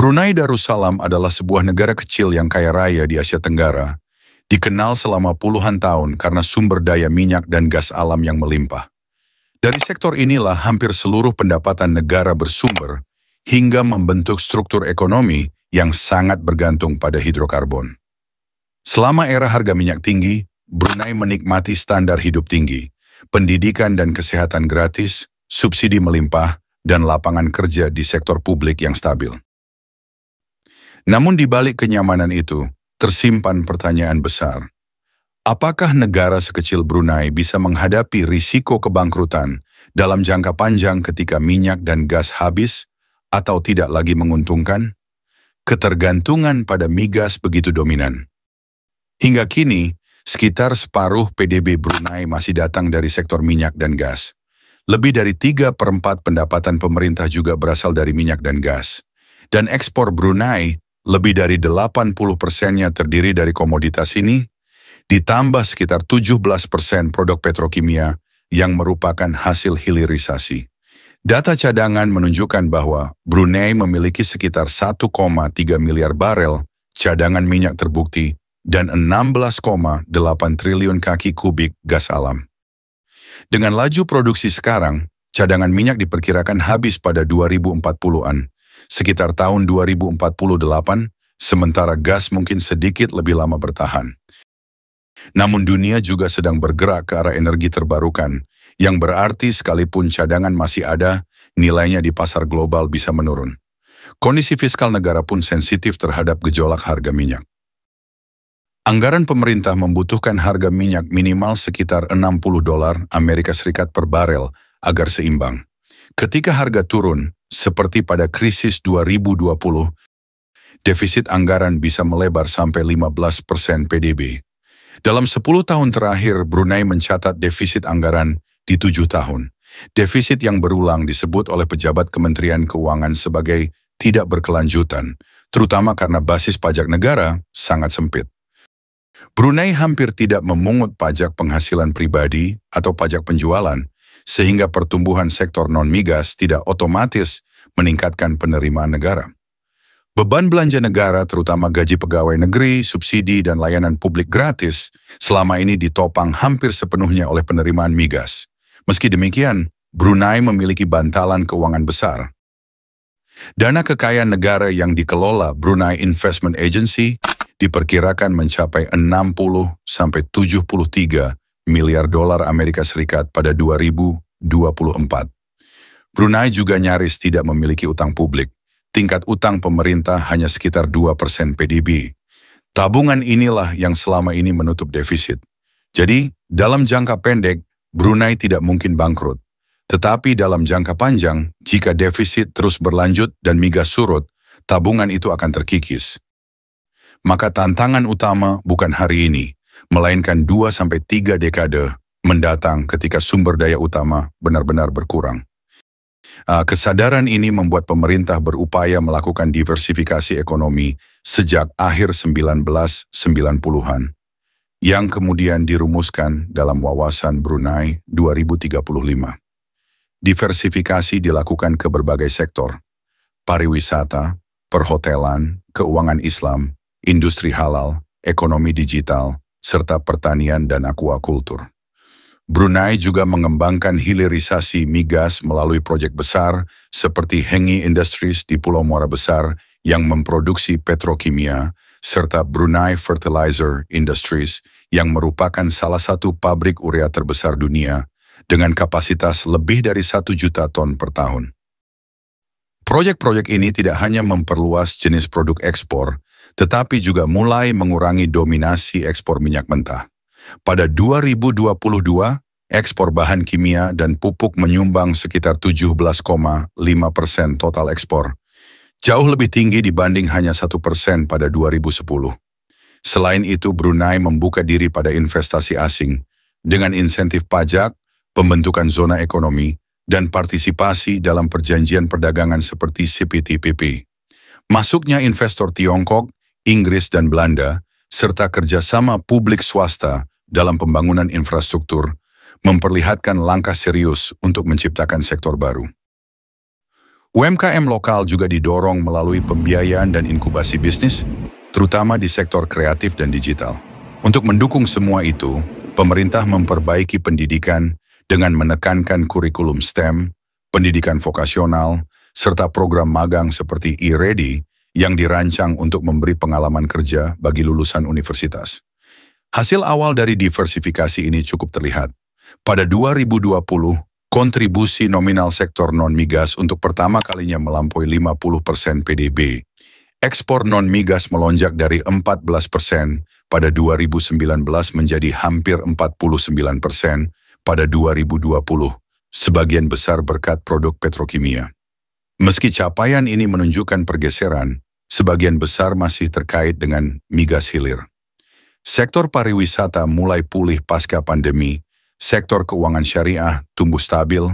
Brunei Darussalam adalah sebuah negara kecil yang kaya raya di Asia Tenggara, dikenal selama puluhan tahun karena sumber daya minyak dan gas alam yang melimpah. Dari sektor inilah hampir seluruh pendapatan negara bersumber hingga membentuk struktur ekonomi yang sangat bergantung pada hidrokarbon. Selama era harga minyak tinggi, Brunei menikmati standar hidup tinggi, pendidikan dan kesehatan gratis, subsidi melimpah, dan lapangan kerja di sektor publik yang stabil. Namun di balik kenyamanan itu, tersimpan pertanyaan besar. Apakah negara sekecil Brunei bisa menghadapi risiko kebangkrutan dalam jangka panjang ketika minyak dan gas habis atau tidak lagi menguntungkan? Ketergantungan pada migas begitu dominan. Hingga kini, sekitar separuh PDB Brunei masih datang dari sektor minyak dan gas. Lebih dari 3/4 pendapatan pemerintah juga berasal dari minyak dan gas. Dan ekspor Brunei, lebih dari 80%-nya terdiri dari komoditas ini, ditambah sekitar 17% produk petrokimia yang merupakan hasil hilirisasi. Data cadangan menunjukkan bahwa Brunei memiliki sekitar 1,3 miliar barel cadangan minyak terbukti dan 16,8 triliun kaki kubik gas alam. Dengan laju produksi sekarang, cadangan minyak diperkirakan habis pada 2040-an, sekitar tahun 2048, sementara gas mungkin sedikit lebih lama bertahan. Namun dunia juga sedang bergerak ke arah energi terbarukan, yang berarti sekalipun cadangan masih ada, nilainya di pasar global bisa menurun. Kondisi fiskal negara pun sensitif terhadap gejolak harga minyak. Anggaran pemerintah membutuhkan harga minyak minimal sekitar $60 Amerika Serikat per barel agar seimbang. Ketika harga turun, seperti pada krisis 2020, defisit anggaran bisa melebar sampai 15% PDB. Dalam 10 tahun terakhir, Brunei mencatat defisit anggaran di 7 tahun. Defisit yang berulang disebut oleh pejabat Kementerian Keuangan sebagai tidak berkelanjutan, terutama karena basis pajak negara sangat sempit. Brunei hampir tidak memungut pajak penghasilan pribadi atau pajak penjualan, sehingga pertumbuhan sektor non-migas tidak otomatis meningkatkan penerimaan negara. Beban belanja negara, terutama gaji pegawai negeri, subsidi, dan layanan publik gratis, selama ini ditopang hampir sepenuhnya oleh penerimaan migas. Meski demikian, Brunei memiliki bantalan keuangan besar. Dana kekayaan negara yang dikelola Brunei Investment Agency diperkirakan mencapai 60-73 miliar dolar Amerika Serikat pada 2024. Brunei juga nyaris tidak memiliki utang publik. Tingkat utang pemerintah hanya sekitar 2% PDB. Tabungan inilah yang selama ini menutup defisit. Jadi, dalam jangka pendek, Brunei tidak mungkin bangkrut. Tetapi dalam jangka panjang, jika defisit terus berlanjut dan migas surut, tabungan itu akan terkikis. Maka tantangan utama bukan hari ini, melainkan 2-3 dekade mendatang ketika sumber daya utama benar-benar berkurang. Kesadaran ini membuat pemerintah berupaya melakukan diversifikasi ekonomi sejak akhir 1990-an, yang kemudian dirumuskan dalam Wawasan Brunei 2035. Diversifikasi dilakukan ke berbagai sektor: pariwisata, perhotelan, keuangan Islam, industri halal, ekonomi digital, serta pertanian dan aquakultur. Brunei juga mengembangkan hilirisasi migas melalui proyek besar seperti Hengi Industries di Pulau Muara Besar yang memproduksi petrokimia, serta Brunei Fertilizer Industries yang merupakan salah satu pabrik urea terbesar dunia dengan kapasitas lebih dari 1 juta ton per tahun. Proyek-proyek ini tidak hanya memperluas jenis produk ekspor, tetapi juga mulai mengurangi dominasi ekspor minyak mentah. Pada 2022, ekspor bahan kimia dan pupuk menyumbang sekitar 17,5% total ekspor, jauh lebih tinggi dibanding hanya 1% pada 2010. Selain itu, Brunei membuka diri pada investasi asing dengan insentif pajak, pembentukan zona ekonomi, dan partisipasi dalam perjanjian perdagangan seperti CPTPP. Masuknya investor Tiongkok, Inggris, dan Belanda, serta kerjasama publik swasta dalam pembangunan infrastruktur, memperlihatkan langkah serius untuk menciptakan sektor baru. UMKM lokal juga didorong melalui pembiayaan dan inkubasi bisnis, terutama di sektor kreatif dan digital. Untuk mendukung semua itu, pemerintah memperbaiki pendidikan dengan menekankan kurikulum STEM, pendidikan vokasional, serta program magang seperti e-Ready yang dirancang untuk memberi pengalaman kerja bagi lulusan universitas. Hasil awal dari diversifikasi ini cukup terlihat. Pada 2020, kontribusi nominal sektor non-migas untuk pertama kalinya melampaui 50% PDB. Ekspor non-migas melonjak dari 14% pada 2019 menjadi hampir 49% pada 2020, sebagian besar berkat produk petrokimia. Meski capaian ini menunjukkan pergeseran, sebagian besar masih terkait dengan migas hilir. Sektor pariwisata mulai pulih pasca pandemi, sektor keuangan syariah tumbuh stabil,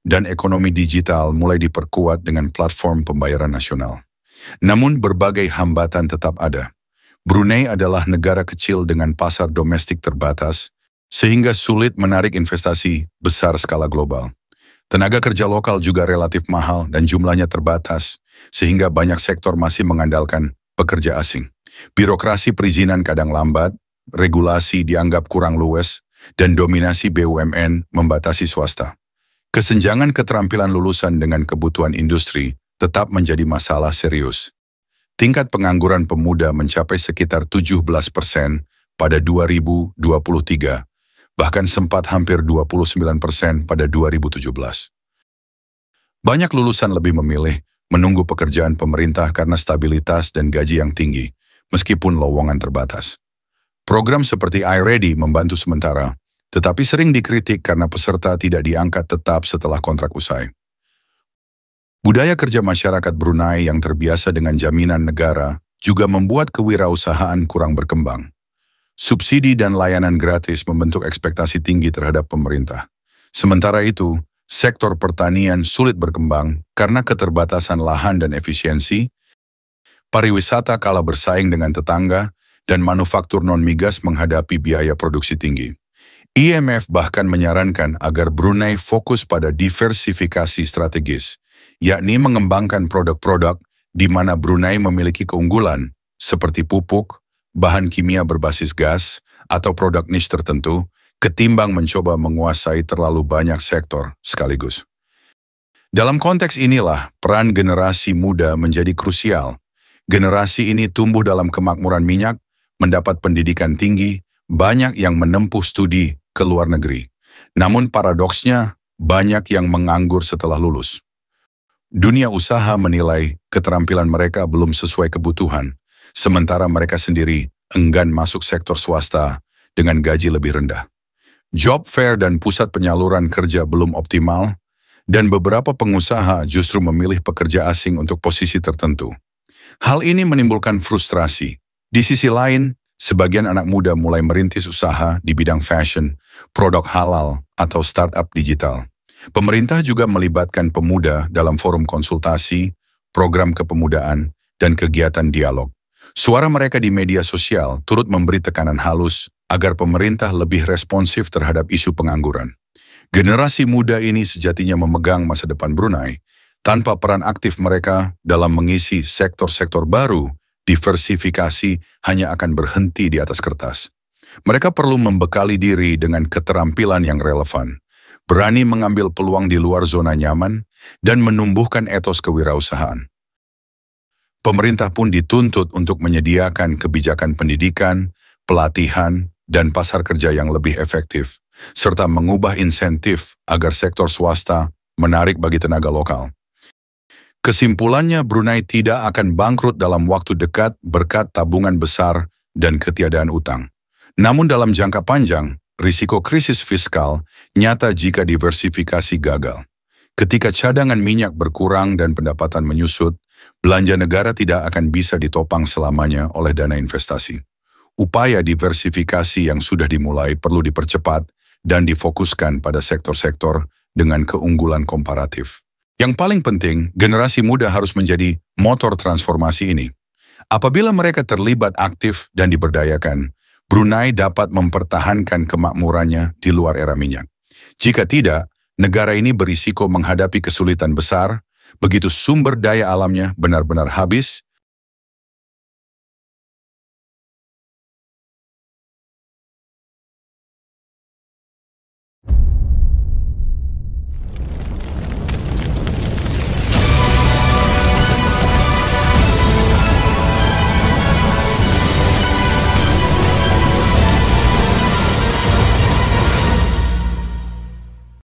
dan ekonomi digital mulai diperkuat dengan platform pembayaran nasional. Namun berbagai hambatan tetap ada. Brunei adalah negara kecil dengan pasar domestik terbatas, sehingga sulit menarik investasi besar skala global. Tenaga kerja lokal juga relatif mahal dan jumlahnya terbatas, sehingga banyak sektor masih mengandalkan pekerja asing. Birokrasi perizinan kadang lambat, regulasi dianggap kurang luas, dan dominasi BUMN membatasi swasta. Kesenjangan keterampilan lulusan dengan kebutuhan industri tetap menjadi masalah serius. Tingkat pengangguran pemuda mencapai sekitar 17% pada 2023, bahkan sempat hampir 29% pada 2017. Banyak lulusan lebih memilih menunggu pekerjaan pemerintah karena stabilitas dan gaji yang tinggi, meskipun lowongan terbatas. Program seperti e-Ready membantu sementara, tetapi sering dikritik karena peserta tidak diangkat tetap setelah kontrak usai. Budaya kerja masyarakat Brunei yang terbiasa dengan jaminan negara juga membuat kewirausahaan kurang berkembang. Subsidi dan layanan gratis membentuk ekspektasi tinggi terhadap pemerintah. Sementara itu, sektor pertanian sulit berkembang karena keterbatasan lahan dan efisiensi, pariwisata kalah bersaing dengan tetangga, dan manufaktur non-migas menghadapi biaya produksi tinggi. IMF bahkan menyarankan agar Brunei fokus pada diversifikasi strategis, yakni mengembangkan produk-produk di mana Brunei memiliki keunggulan, seperti pupuk, bahan kimia berbasis gas, atau produk niche tertentu, ketimbang mencoba menguasai terlalu banyak sektor sekaligus. Dalam konteks inilah, peran generasi muda menjadi krusial. Generasi ini tumbuh dalam kemakmuran minyak, mendapat pendidikan tinggi, banyak yang menempuh studi ke luar negeri. Namun paradoksnya, banyak yang menganggur setelah lulus. Dunia usaha menilai keterampilan mereka belum sesuai kebutuhan, sementara mereka sendiri enggan masuk sektor swasta dengan gaji lebih rendah. Job fair dan pusat penyaluran kerja belum optimal, dan beberapa pengusaha justru memilih pekerja asing untuk posisi tertentu. Hal ini menimbulkan frustrasi. Di sisi lain, sebagian anak muda mulai merintis usaha di bidang fashion, produk halal, atau startup digital. Pemerintah juga melibatkan pemuda dalam forum konsultasi, program kepemudaan, dan kegiatan dialog. Suara mereka di media sosial turut memberi tekanan halus agar pemerintah lebih responsif terhadap isu pengangguran. Generasi muda ini sejatinya memegang masa depan Brunei. Tanpa peran aktif mereka dalam mengisi sektor-sektor baru, diversifikasi hanya akan berhenti di atas kertas. Mereka perlu membekali diri dengan keterampilan yang relevan, berani mengambil peluang di luar zona nyaman, dan menumbuhkan etos kewirausahaan. Pemerintah pun dituntut untuk menyediakan kebijakan pendidikan, pelatihan, dan pasar kerja yang lebih efektif, serta mengubah insentif agar sektor swasta menarik bagi tenaga lokal. Kesimpulannya, Brunei tidak akan bangkrut dalam waktu dekat berkat tabungan besar dan ketiadaan utang. Namun dalam jangka panjang, risiko krisis fiskal nyata jika diversifikasi gagal. Ketika cadangan minyak berkurang dan pendapatan menyusut, belanja negara tidak akan bisa ditopang selamanya oleh dana investasi. Upaya diversifikasi yang sudah dimulai perlu dipercepat dan difokuskan pada sektor-sektor dengan keunggulan komparatif. Yang paling penting, generasi muda harus menjadi motor transformasi ini. Apabila mereka terlibat aktif dan diberdayakan, Brunei dapat mempertahankan kemakmurannya di luar era minyak. Jika tidak, negara ini berisiko menghadapi kesulitan besar Begitu sumber daya alamnya benar-benar habis,